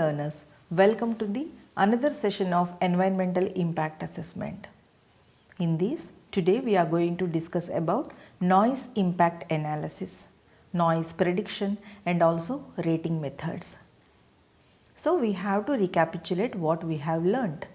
learners, welcome to the another session of environmental impact assessment. In this, today we are going to discuss about noise impact analysis, noise prediction and also rating methods. So we have to recapitulate what we have learnt.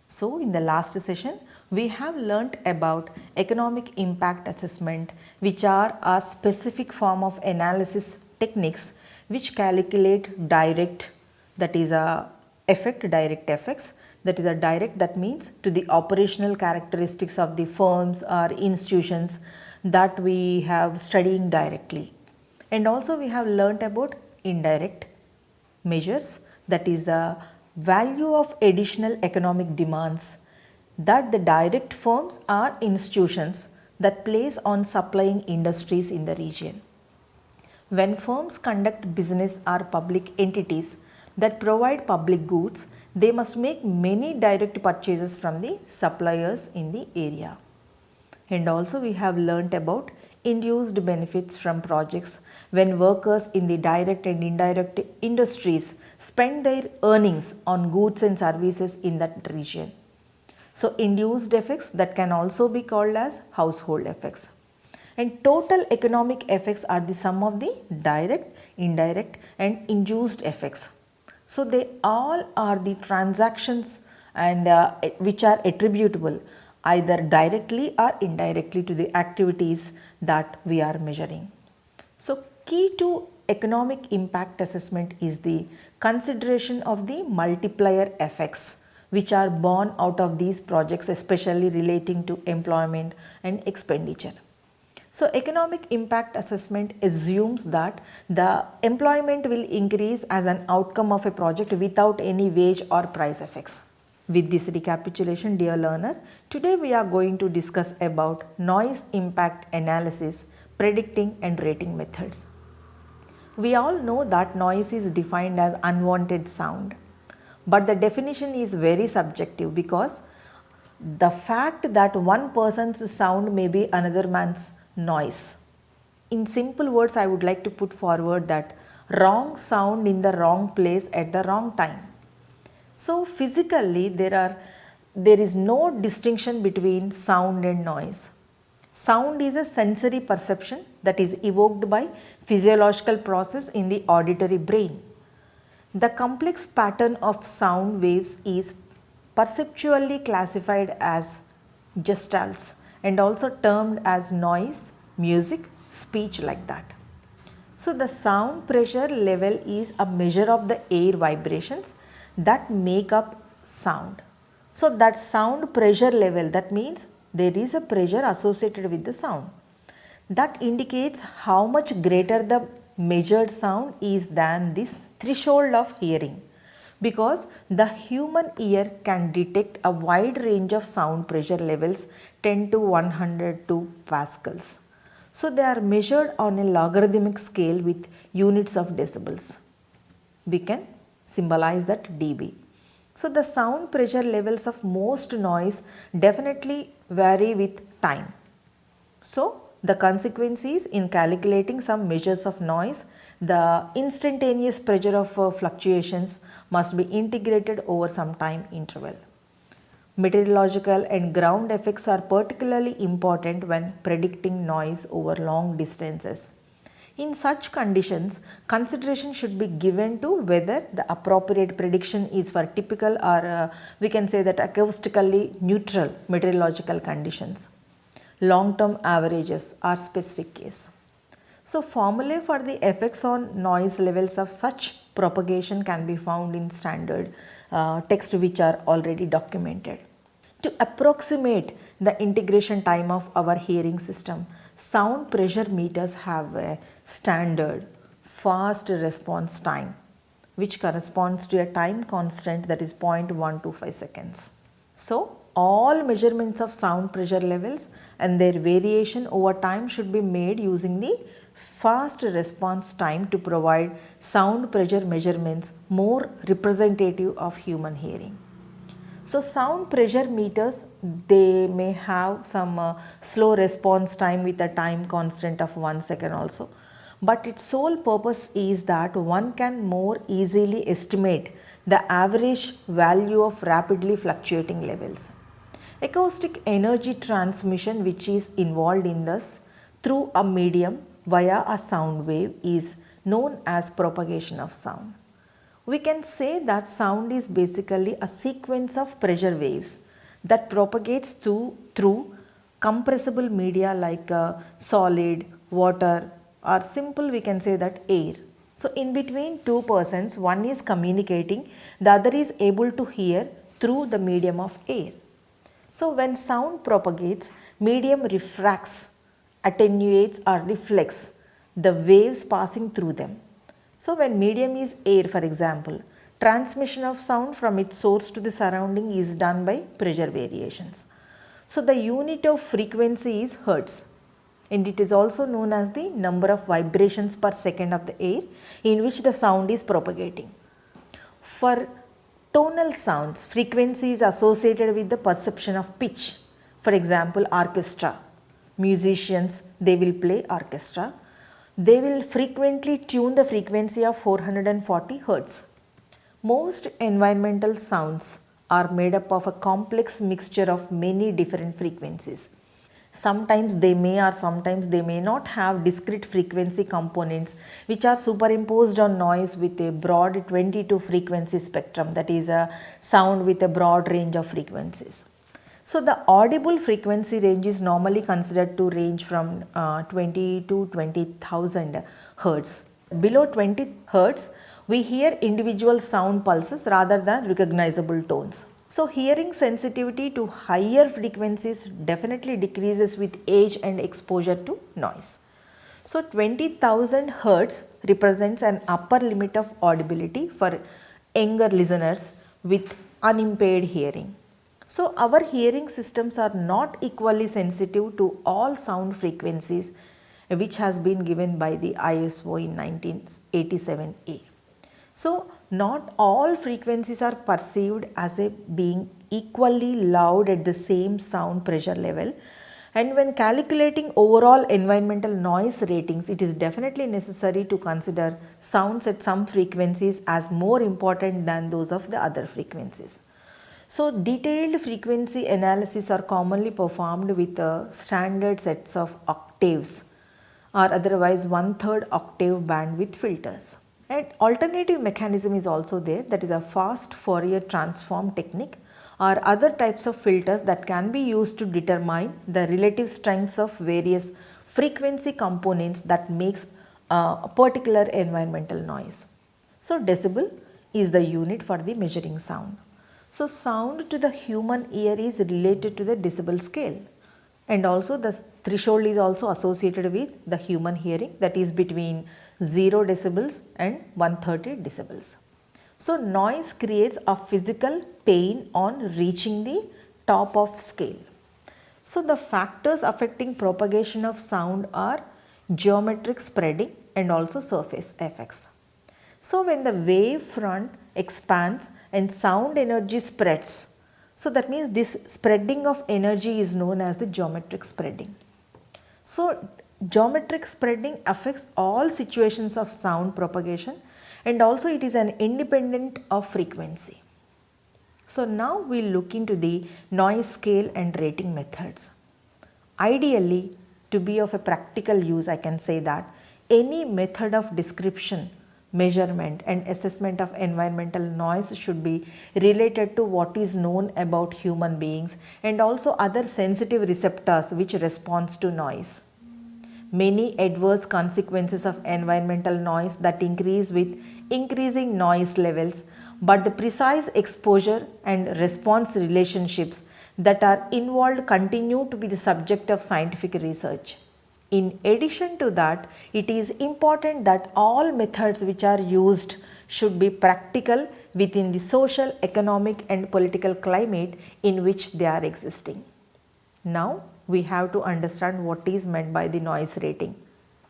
So in the last session, we have learnt about economic impact assessment, which are a specific form of analysis techniques which calculate direct, that is a direct effects, that is a direct, that means to the operational characteristics of the firms or institutions that we have studying directly. And also we have learnt about indirect measures, that is the value of additional economic demands that the direct firms or institutions that place on supplying industries in the region. When firms conduct business or public entities that provide public goods, they must make many direct purchases from the suppliers in the area. And also we have learnt about induced benefits from projects when workers in the direct and indirect industries spend their earnings on goods and services in that region. So induced effects that can also be called as household effects. And total economic effects are the sum of the direct, indirect and induced effects. So they all are the transactions and which are attributable either directly or indirectly to the activities that we are measuring. So key to economic impact assessment is the consideration of the multiplier effects which are born out of these projects, especially relating to employment and expenditure. So economic impact assessment assumes that the employment will increase as an outcome of a project without any wage or price effects. With this recapitulation, dear learner, today we are going to discuss about noise impact analysis, predicting and rating methods. We all know that noise is defined as unwanted sound, but the definition is very subjective because the fact that one person's sound may be another man's noise. In simple words, I would like to put forward that wrong sound in the wrong place at the wrong time. So physically there is no distinction between sound and noise. Sound is a sensory perception that is evoked by physiological process in the auditory brain. The complex pattern of sound waves is perceptually classified as gestalts and also termed as noise, music, speech, like that. So the sound pressure level is a measure of the air vibrations that make up sound. So that sound pressure level, that means there is a pressure associated with the sound. That indicates how much greater the measured sound is than this threshold of hearing, because the human ear can detect a wide range of sound pressure levels 10 to 102 pascals. So they are measured on a logarithmic scale with units of decibels. We can symbolize that dB. So the sound pressure levels of most noise definitely vary with time. So the consequence is, in calculating some measures of noise, the instantaneous pressure of fluctuations must be integrated over some time interval. Meteorological and ground effects are particularly important when predicting noise over long distances. In such conditions, consideration should be given to whether the appropriate prediction is for typical or we can say that acoustically neutral meteorological conditions, long-term averages or specific case. So formulae for the effects on noise levels of such propagation can be found in standard text which are already documented. To approximate the integration time of our hearing system, sound pressure meters have a standard fast response time which corresponds to a time constant, that is 0.125 seconds. So all measurements of sound pressure levels and their variation over time should be made using the fast response time to provide sound pressure measurements more representative of human hearing. So sound pressure meters, they may have some slow response time with a time constant of 1 second also, but its sole purpose is that one can more easily estimate the average value of rapidly fluctuating levels. Acoustic energy transmission, which is involved in this through a medium via a sound wave, is known as propagation of sound. We can say that sound is basically a sequence of pressure waves that propagates through compressible media like solid, water, or simple we can say that air. So in between two persons, one is communicating, the other is able to hear through the medium of air. So when sound propagates, medium refracts, attenuates or reflects the waves passing through them. So when medium is air, for example, transmission of sound from its source to the surrounding is done by pressure variations. So the unit of frequency is hertz, and it is also known as the number of vibrations per second of the air in which the sound is propagating. For tonal sounds, frequency is associated with the perception of pitch. For example, orchestra. Musicians, they will play orchestra. They will frequently tune the frequency of 440 Hertz. Most environmental sounds are made up of a complex mixture of many different frequencies. Sometimes they may or sometimes they may not have discrete frequency components which are superimposed on noise with a broad 22 frequency spectrum, that is a sound with a broad range of frequencies. So the audible frequency range is normally considered to range from 20 to 20,000 Hertz. Below 20 Hertz, we hear individual sound pulses rather than recognizable tones. So hearing sensitivity to higher frequencies definitely decreases with age and exposure to noise. So 20,000 Hertz represents an upper limit of audibility for younger listeners with unimpaired hearing. So our hearing systems are not equally sensitive to all sound frequencies, which has been given by the ISO in 1987A. So not all frequencies are perceived as being equally loud at the same sound pressure level, and when calculating overall environmental noise ratings, it is definitely necessary to consider sounds at some frequencies as more important than those of the other frequencies. So detailed frequency analysis are commonly performed with standard sets of octaves or otherwise 1/3 octave bandwidth filters. An alternative mechanism is also there, that is a fast Fourier transform technique or other types of filters that can be used to determine the relative strengths of various frequency components that makes a particular environmental noise. So decibel is the unit for the measuring sound. So sound to the human ear is related to the decibel scale, and also the threshold is also associated with the human hearing, that is between 0 decibels and 130 decibels. So noise creates a physical pain on reaching the top of scale. So the factors affecting propagation of sound are geometric spreading and also surface effects. So when the wave front expands and sound energy spreads, so that means this spreading of energy is known as the geometric spreading. So geometric spreading affects all situations of sound propagation, and also it is an independent of frequency. So now we will look into the noise scale and rating methods. Ideally, to be of a practical use, I can say that any method of description, measurement and assessment of environmental noise should be related to what is known about human beings and also other sensitive receptors which responds to noise. Many adverse consequences of environmental noise that increase with increasing noise levels, but the precise exposure and response relationships that are involved continue to be the subject of scientific research. In addition to that, it is important that all methods which are used should be practical within the social, economic and political climate in which they are existing. Now we have to understand what is meant by the noise rating.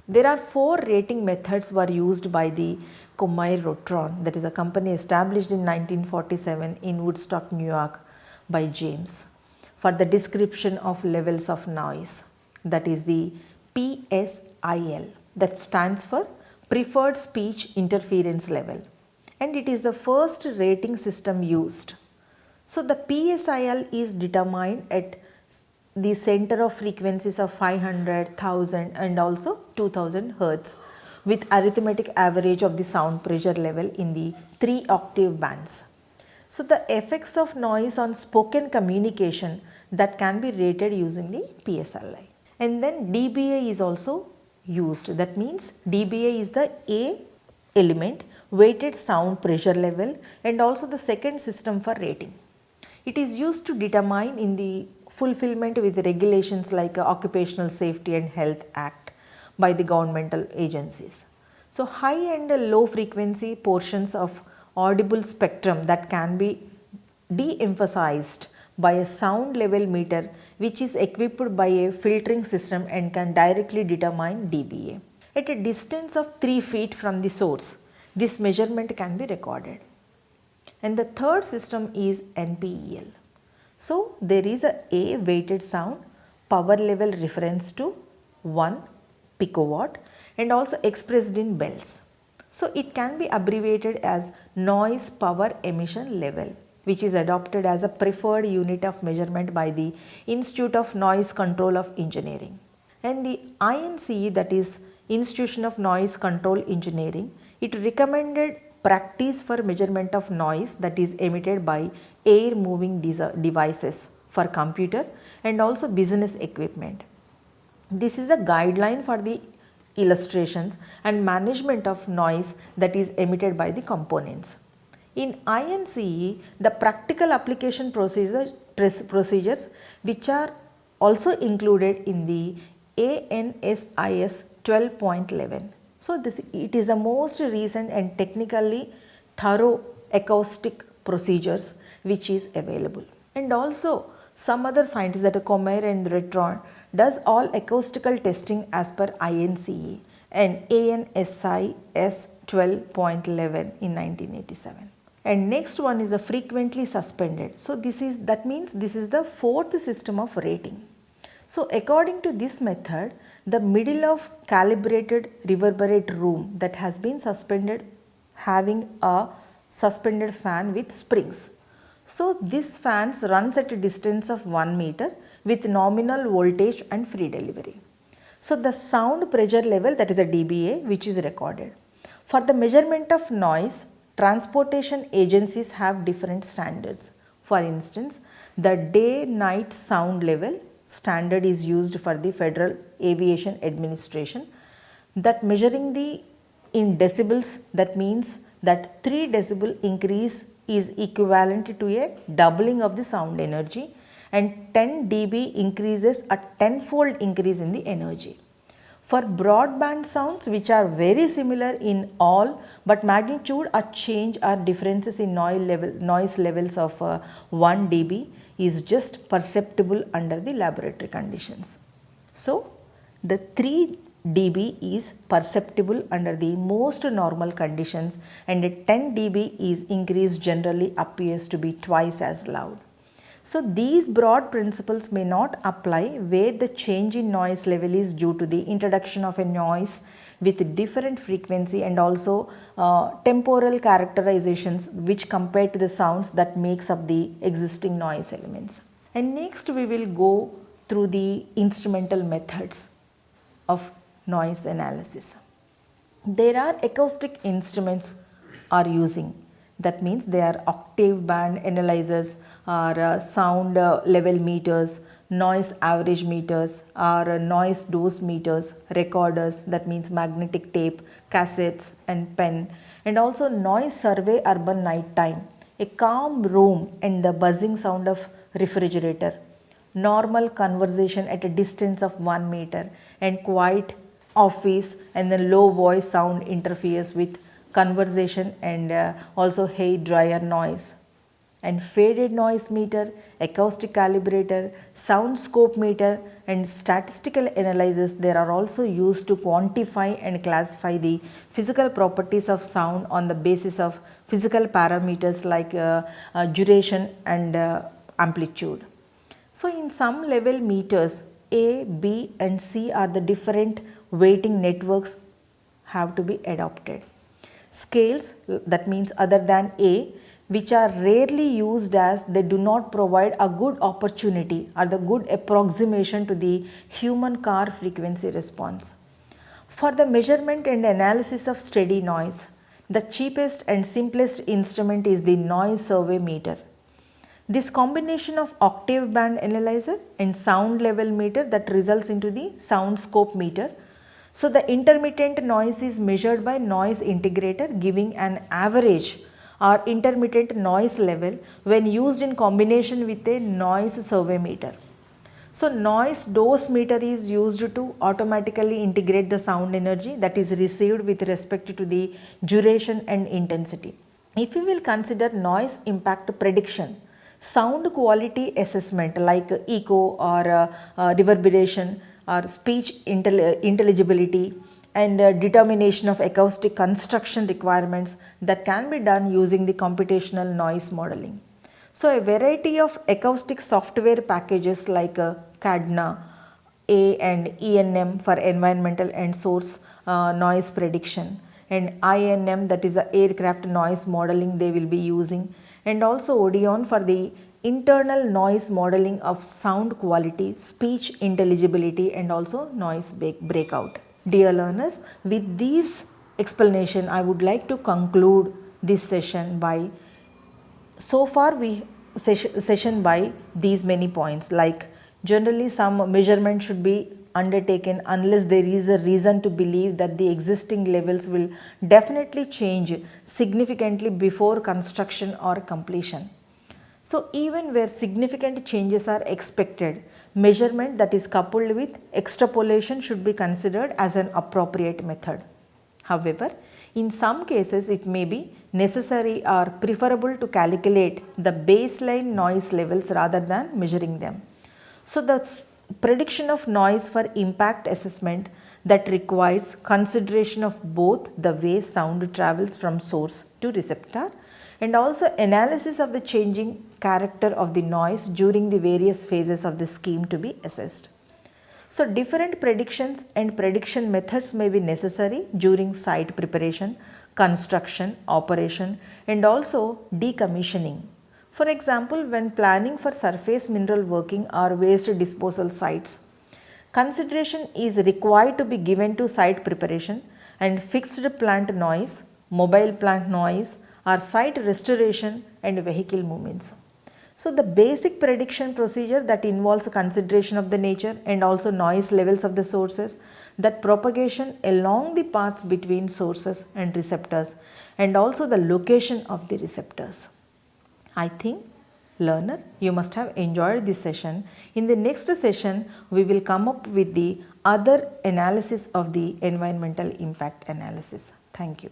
There are 4 rating methods were used by the Comair-Rotron, that is a company established in 1947 in Woodstock, New York by James, for the description of levels of noise, that is the PSIL. that stands for Preferred Speech Interference Level, and it is the first rating system used. So the PSIL is determined at the center of frequencies of 500, 1000 and also 2000 Hz with arithmetic average of the sound pressure level in the 3 octave bands. So the effects of noise on spoken communication that can be rated using the PSLI. And then dBA is also used. That means dBA is the A element weighted sound pressure level and also the second system for rating. It is used to determine in the fulfillment with regulations like Occupational Safety and Health Act by the governmental agencies. So high and low frequency portions of audible spectrum that can be de-emphasized by a sound level meter which is equipped by a filtering system and can directly determine dBA. At a distance of 3 feet from the source, this measurement can be recorded. And the third system is NPEL. So there is a weighted sound power level reference to 1 picowatt and also expressed in bells. So it can be abbreviated as noise power emission level, which is adopted as a preferred unit of measurement by the Institute of Noise Control of Engineering. And the INCE, that is Institution of Noise Control Engineering, it recommended practice for measurement of noise that is emitted by air moving devices for computer and also business equipment. This is a guideline for the illustrations and management of noise that is emitted by the components. In INCE, the practical application procedures which are also included in the ANSIS 12.11. So it is the most recent and technically thorough acoustic procedures which is available. And also some other scientists, that are Comer and Retron, does all acoustical testing as per INCE and ANSIS 12.11 in 1987. And next one is the frequently suspended. So that means this is the fourth system of rating. So according to this method, the middle of calibrated reverberate room that has been suspended having a suspended fan with springs. So this fans runs at a distance of 1 meter with nominal voltage and free delivery. So the sound pressure level, that is a dBA, which is recorded. For the measurement of noise, transportation agencies have different standards. For instance, the day-night sound level standard is used for the Federal Aviation Administration, that measuring in decibels, that means that 3 decibel increase is equivalent to a doubling of the sound energy and 10 dB increases a tenfold increase in the energy. For broadband sounds which are very similar in all but magnitude a change or differences in noise levels of 1 dB is just perceptible under the laboratory conditions. So the 3 dB is perceptible under the most normal conditions and a 10 dB is increase generally appears to be twice as loud. So these broad principles may not apply where the change in noise level is due to the introduction of a noise with different frequency and also temporal characterizations which compare to the sounds that makes up the existing noise elements. And next we will go through the instrumental methods of noise analysis. There are acoustic instruments are using, that means they are octave band analyzers or sound level meters, noise average meters or noise dose meters, recorders, that means magnetic tape, cassettes and pen, and also noise survey urban night time, a calm room and the buzzing sound of refrigerator, normal conversation at a distance of 1 meter and quiet office and the low voice sound interferes with conversation and also hair dryer noise, and faded noise meter, acoustic calibrator, sound scope meter and statistical analysis. They are also used to quantify and classify the physical properties of sound on the basis of physical parameters like duration and amplitude. So in some level meters A, B and C are the different weighting networks have to be adopted. Scales, that means other than A, which are rarely used as they do not provide a good opportunity or the good approximation to the human car frequency response. For the measurement and analysis of steady noise, the cheapest and simplest instrument is the noise survey meter. This combination of octave band analyzer and sound level meter that results into the sound scope meter. So the intermittent noise is measured by noise integrator giving an average or intermittent noise level when used in combination with a noise survey meter. So noise dose meter is used to automatically integrate the sound energy that is received with respect to the duration and intensity. If we will consider noise impact prediction, sound quality assessment like echo or reverberation or speech intelligibility and determination of acoustic construction requirements that can be done using the computational noise modeling. So a variety of acoustic software packages like CADNA, A and ENM for environmental and source noise prediction, and INM, that is the aircraft noise modeling they will be using, and also Odeon for the internal noise modeling of sound quality, speech intelligibility and also noise breakout. Dear learners, with this explanation I would like to conclude this session by so far we session by these many points, like generally some measurement should be undertaken unless there is a reason to believe that the existing levels will definitely change significantly before construction or completion. So even where significant changes are expected, measurement that is coupled with extrapolation should be considered as an appropriate method. However, in some cases it may be necessary or preferable to calculate the baseline noise levels rather than measuring them. So the prediction of noise for impact assessment that requires consideration of both the way sound travels from source to receptor and also analysis of the changing character of the noise during the various phases of the scheme to be assessed. So different predictions and prediction methods may be necessary during site preparation, construction, operation and also decommissioning. For example, when planning for surface mineral working or waste disposal sites, consideration is required to be given to site preparation and fixed plant noise, mobile plant noise or site restoration and vehicle movements. So the basic prediction procedure that involves consideration of the nature and also noise levels of the sources, that propagation along the paths between sources and receptors and also the location of the receptors. I think, learner, you must have enjoyed this session. In the next session, we will come up with the other analysis of the environmental impact analysis. Thank you.